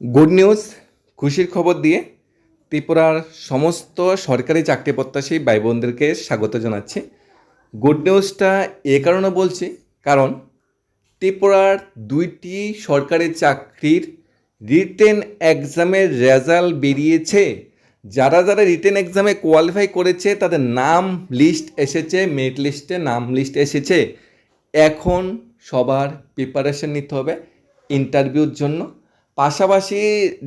Good news, খুশির খবর দিয়ে ত্রিপুরার সমস্ত সরকারি চাকরি প্রত্যাশী ভাই বোনদেরকে স্বাগত জানাচ্ছি। গুড নিউজটা এ কারণে বলছি, কারণ ত্রিপুরার 2টি সরকারি চাকরির রিটেন এক্সামের রেজাল্ট বেরিয়েছে। যারা যারা রিটেন এক্সামে কোয়ালিফাই করেছে তাদের নাম লিস্ট এসেছে, মেরিট লিস্টে নাম লিস্ট এসেছে। এখন সবার প্রিপারেশন নিতে হবে ইন্টারভিউর জন্য। পাশাপাশি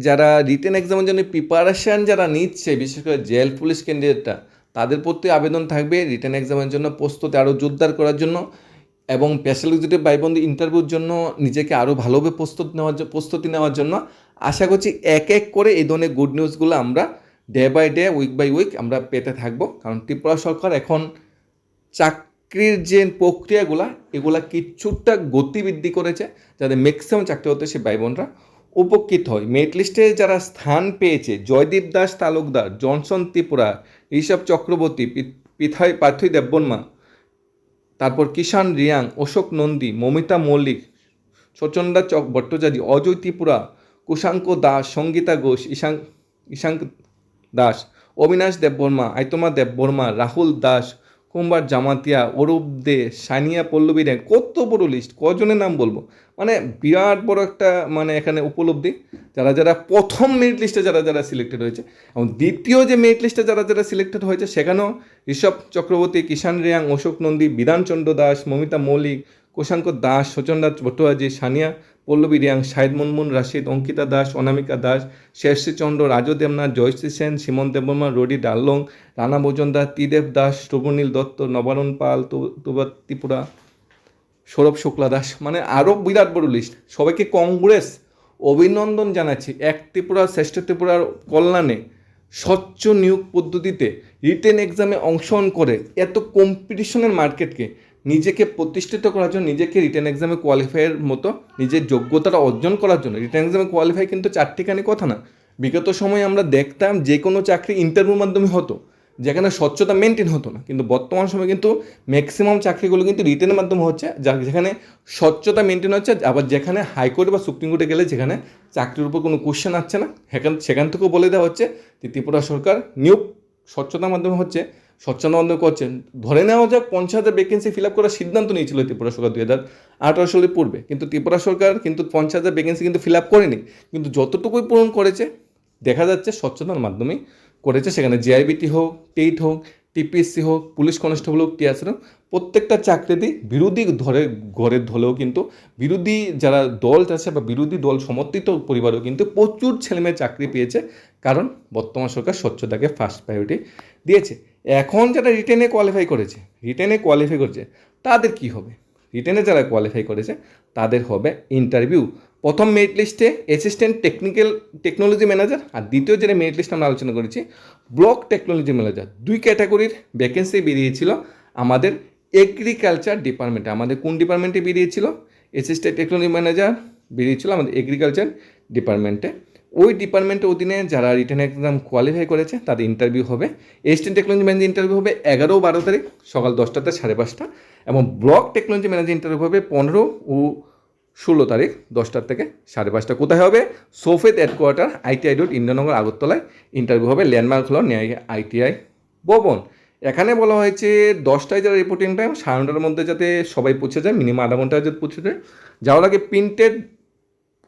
যারা রিটেন এক্সামের জন্য প্রিপারেশান যারা নিচ্ছে, বিশেষ করে জেল পুলিশ ক্যান্ডিডেটরা, তাদের প্রতি আবেদন থাকবে রিটেন এক্সামের জন্য প্রস্তুতি আরও জোরদার করার জন্য এবং স্পেশাল এক্সিকিউটিভ ভাইবন্ধু ইন্টারভিউর জন্য নিজেকে আরও ভালোভাবে প্রস্তুতি নেওয়ার জন্য আশা করছি এক এক করে এই ধরনের গুড নিউজগুলো আমরা day by day, week by week আমরা পেতে থাকবো। কারণ ত্রিপুরা সরকার এখন চাকরির যে প্রক্রিয়াগুলো এগুলা কিছুটা গতিবৃদ্ধি করেছে, যাতে ম্যাক্সিমাম চাকরি হতে সে ভাই বোনরা উপকৃত হয়। মেরিট লিস্টে যারা স্থান পেয়েছে, জয়দীপ দাস তালুকদার, জনসন ত্রিপুরা, ঋষভ চক্রবর্তী, পার্থী দেববর্মা, তারপর কিষাণ রিয়াং, অশোক নন্দী, মমিতা মল্লিক, সচন্দা ভট্টাচার্য, অজয় ত্রিপুরা, কুশাঙ্ক দাস, সঙ্গীতা ঘোষ, ঈশাঙ্ক দাস, অবিনাশ দেববর্মা, আইতমা দেববর্মা, রাহুল দাস, কুম্বার জামাতিয়া, অরূপ দে, সানিয়া পল্লবী র্যাঙ্ক। কত বড় লিস্ট, কজনের নাম বলবো, মানে বিরাট বড় একটা এখানে উপলব্ধি। যারা যারা প্রথম মেরিট লিস্টে যারা যারা সিলেক্টেড হয়েছে এবং দ্বিতীয় যে মেরিট লিস্টে যারা যারা সিলেক্টেড হয়েছে সেখানেও ঋষভ চক্রবর্তী, কিষাণ রিয়াং, অশোক নন্দী, বিধানচন্দ্র দাস, মমিতা মৌলিক, কুশাঙ্ক দাস, সচন্দাস ভট্টাচার্য, সানিয়া পল্লবী রিয়াং, শাহিদ মুনমুন রাশিদ, অঙ্কিতা দাস, অনামিকা দাস, শেরশ্রী চন্দ্র, রাজু দেবনাথ, জয়শ্রী সেন, সীমন দেববর্মা, রডি ডাল্লং, রানা মজুমদার, ত্রিদেব দাস, প্রভুনীল দত্ত, নবারুণ পাল, তুবা ত্রিপুরা, সৌরভ শুক্লা দাস, মানে আরও বিরাট বড় লিস্ট। সবাইকে কংগ্রেস, অভিনন্দন জানাচ্ছি। এক ত্রিপুরা শ্রেষ্ঠ ত্রিপুরার কল্যাণে স্বচ্ছ নিয়োগ পদ্ধতিতে রিটেন এক্সামে অংশগ্রহণ করে এত কম্পিটিশনের মার্কেটকে নিজেকে প্রতিষ্ঠিত করার জন্য, নিজেকে রিটেন এক্সামে কোয়ালিফাইয়ের মতো নিজের যোগ্যতাটা অর্জন করার জন্য। রিটেন এক্সামে কোয়ালিফাই কিন্তু চারটিখানি কথা না। বিগত সময়ে আমরা দেখতাম যে কোনো চাকরি ইন্টারভিউর মাধ্যমে হতো, যেখানে স্বচ্ছতা মেনটেন হতো না, কিন্তু বর্তমান সময়ে কিন্তু ম্যাক্সিমাম চাকরিগুলো কিন্তু রিটেনের মাধ্যমে হচ্ছে, যেখানে স্বচ্ছতা মেনটেন হচ্ছে। আবার যেখানে হাইকোর্ট বা সুপ্রিম কোর্টে গেলে যেখানে চাকরির উপর কোনো কোশ্চেন আসছে না, সেখান থেকেও বলে দেওয়া হচ্ছে যে ত্রিপুরা সরকার নিয়োগ স্বচ্ছতার মাধ্যমে হচ্ছে, স্বচ্ছতার মাধ্যমে করছেন। ধরে নেওয়া যাক 50,000 ভ্যাকেন্সি ফিল আপ করার সিদ্ধান্ত নিয়েছিল ত্রিপুরা সরকার 2018 সালের পূর্বে, কিন্তু ত্রিপুরা সরকার কিন্তু 50,000 ভ্যাকেন্সি কিন্তু ফিল আপ করেনি, কিন্তু যতটুকুই পূরণ করেছে দেখা যাচ্ছে স্বচ্ছতার মাধ্যমেই করেছে। সেখানে জিআইবিটি হোক, টেট হোক, টিপিএসসি হোক, পুলিশ কনস্টেবল হোক, টিএসআর হোক, প্রত্যেকটা চাকরিতেই বিরোধী ঘরের ধরেও কিন্তু বিরোধী যারা দল আছে বা বিরোধী দল সমর্থিত পরিবারও কিন্তু প্রচুর ছেলেমেয়ে চাকরি পেয়েছে, কারণ বর্তমান সরকার স্বচ্ছতাকে ফার্স্ট প্রায়োরিটি দিয়েছে। এখন যারা রিটেনে কোয়ালিফাই করেছে তাদের কি হবে? রিটেনে যারা কোয়ালিফাই করেছে তাদের হবে ইন্টারভিউ। প্রথম মেরিট লিস্টে অ্যাসিস্ট্যান্ট টেকনোলজি ম্যানেজার, আর দ্বিতীয় যেটা মেরিট লিস্ট আমরা আলোচনা করেছি ব্লক টেকনোলজি ম্যানেজার। 2 ক্যাটাগরির ভ্যাকেন্সি বেরিয়েছিল আমাদের এগ্রিকালচার ডিপার্টমেন্টে। আমাদের কোন ডিপার্টমেন্টে বেরিয়েছিল? অ্যাসিস্ট্যান্ট টেকনোলজি ম্যানেজার বেরিয়েছিল আমাদের এগ্রিকালচার ডিপার্টমেন্টে। ওই ডিপার্টমেন্টের অধীনে যারা রিটেন এক্সাম কোয়ালিফাই করেছে তাদের ইন্টারভিউ হবে। অ্যাসিস্ট্যান্ট টেকনোলজি ম্যানেজার ইন্টারভিউ হবে 11 ও 12 তারিখ সকাল 10টা থেকে 5:30, এবং ব্লক টেকনোলজি ম্যানেজার ইন্টারভিউ হবে 15 ও 16 তারিখ 10টা থেকে 5:30। কোথায় হবে? সোফেদ হেডকোয়ার্টার, ITI রোড, ইন্দ্রনগর, আগরতলায় ইন্টারভিউ হবে। ল্যান্ডমার্ক হলো ITI ভবন। এখানে বলা হয়েছে 10টায় যারা রিপোর্টিং টাইম 9:30টার মধ্যে যাতে সবাই পৌঁছে যায়, মিনিমাম আধা ঘন্টা যাতে পৌঁছে যায়। যাওয়ার আগে printed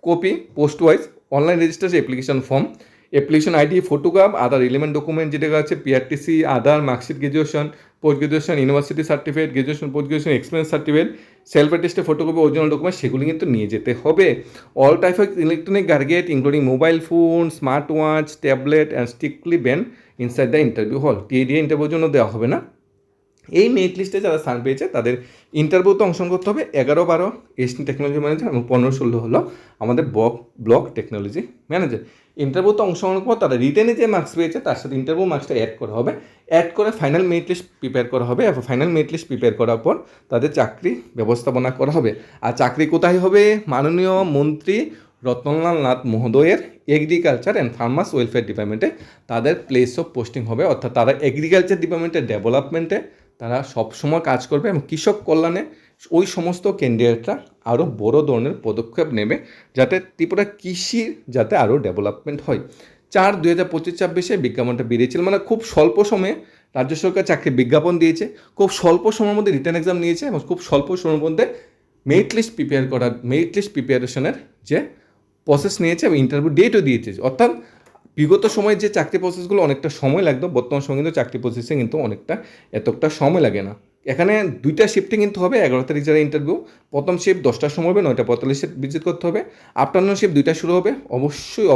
copy post wise online registration application form, application ID, photograph, other relevant document যেটা আছে PRTC, other marksheet, graduation, post graduation, university certificate, graduation, post graduation, experience certificate, self attested photocopy, original document, সেগুলি কিন্তু নিয়ে যেতে হবে। All type of electronic gadget including mobile phone, smart watch, tablet and strictly ban inside the interview hall. TA DA ইন্টারভিউর জন্য দেওয়া হবে না। এই মেরিট লিস্টে যারা স্থান পেয়েছে তাদের ইন্টারভিউতে অংশগ্রহণ করতে হবে। 11-12 অ্যাসিস্ট্যান্ট টেকনোলজি ম্যানেজার এবং 15-16 হলো আমাদের ব্লক টেকনোলজি ম্যানেজার। ইন্টারভিউতে অংশগ্রহণের পর তারা রিটেনে যে মার্কস পেয়েছে তার সাথে ইন্টারভিউ মার্কসটা অ্যাড করা হবে। অ্যাড করে ফাইনাল মেরিট লিস্ট প্রিপেয়ার করা হবে, এবং ফাইনাল মেরিট লিস্ট প্রিপেয়ার করার পর তাদের চাকরি ব্যবস্থাপনা করা হবে। আর চাকরি কোথায় হবে? মাননীয় মন্ত্রী রতনলাল নাথ মহোদয়ের এগ্রিকালচার অ্যান্ড ফার্মার্স ওয়েলফেয়ার ডিপার্টমেন্টে তাদের প্লেস অফ পোস্টিং হবে। অর্থাৎ তারা এগ্রিকালচার ডিপার্টমেন্টের ডেভেলপমেন্টে তারা সবসময় কাজ করবে এবং কৃষক কল্যাণে ওই সমস্ত ক্যান্ডিডেটরা আরও বড় ধরনের পদক্ষেপ নেবে যাতে ত্রিপুরা কৃষির যাতে আরও ডেভেলপমেন্ট হয়। 4/2025 বিজ্ঞাপনটা বেরিয়েছিল, মানে খুব স্বল্প সময়ে রাজ্য সরকার চাকরির বিজ্ঞাপন দিয়েছে, খুব স্বল্প সময়ের মধ্যে রিটার্ন এক্সাম নিয়েছে এবং খুব স্বল্প সময়ের মধ্যে মেরিট লিস্ট প্রিপারেশনের যে প্রসেস নিয়েছে এবং ইন্টারভিউ ডেটও দিয়েছে। অর্থাৎ বিগত সময়ে যে চাকরি প্রসেসগুলো অনেকটা সময় লাগতো, বর্তমান সময় কিন্তু চাকরি প্রসেসে কিন্তু এতটা সময় লাগে না। এখানে 2টা শিফটে কিন্তু হবে। 11 তারিখ যারা ইন্টারভিউ, প্রথম শিফট 10টার সময় হবে, 9:45 ভিজিট করতে হবে। আফটারনুন শিফট 2টা শুরু হবে।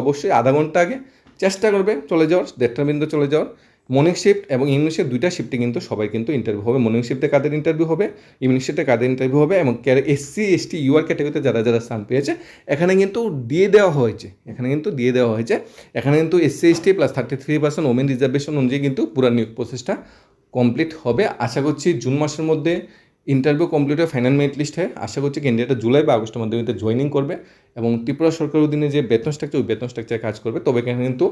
অবশ্যই আধা ঘন্টা আগে চেষ্টা করবে চলে যাওয়ার, 1:30টার মধ্যে চলে যাওয়ার। মর্নিং শিফট এবং ইভিনিং শিফট 2টা শিফটে কিন্তু সবাই কিন্তু ইন্টারভিউ হবে। মর্নিং শিফটে কাদের ইন্টারভিউ হবে, ইভিনিং শিফটে কাদের ইন্টারভিউ হবে, এবং SC ST UR ক্যাটাগরিতে যারা স্থান পেয়েছে এখানে কিন্তু দিয়ে দেওয়া হয়েছে। এখানে কিন্তু SC ST plus 33% women reservation অনুযায়ী কিন্তু পুরো নিয়োগ প্রসেসটা কমপ্লিট হবে। আশা করছি জুন মাসের মধ্যে ইন্টারভিউ কমপ্লিট হয়ে ফাইনাল মেরিট লিস্ট হয়। আশা করছি ক্যান্ডিডেটরা জুলাই বা আগস্টের মধ্যে জয়েনিং করবে এবং ত্রিপুরা সরকার অধীনে যে বেতন স্ট্রাকচার, ওই বেতন স্ট্রাকচারে কাজ করবে। তবে এখানে কিন্তু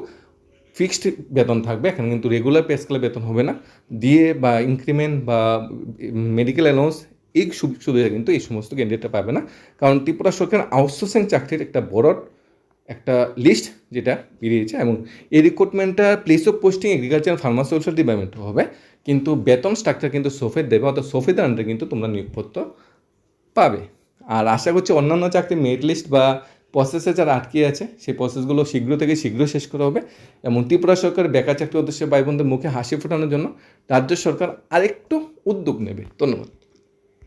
ফিক্সড বেতন থাকবে, এখানে কিন্তু রেগুলার পে স্কেলে বেতন হবে না। ডিএ বা ইনক্রিমেন্ট বা মেডিকেল অ্যালাউন্স এই সুবিধা কিন্তু এই সমস্ত ক্যান্ডিডেটরা পাবে না, কারণ ত্রিপুরা সরকার আউটসোর্সিং চাকরির একটা লিস্ট যেটা বেরিয়েছে এবং এই রিক্রুটমেন্টটা place of posting agriculture and pharmaceutical department হবে, কিন্তু বেতন স্ট্রাকচার কিন্তু সোফের দেবে, অর্থাৎ সোফের আন্ডারে কিন্তু তোমরা নিয়োগপত্র পাবে। আর আশা করছি অন্যান্য চাকরি মেরিট লিস্ট বা প্রসেসে যারা আটকে আছে সেই প্রসেসগুলো শীঘ্র শেষ করা হবে এবং ত্রিপুরা সরকার বেকার চাকরির উদ্দেশ্যে ভাই বোনদের মুখে হাসি ফোটানোর জন্য রাজ্য সরকার আরেকটু উদ্যোগ নেবে। ধন্যবাদ।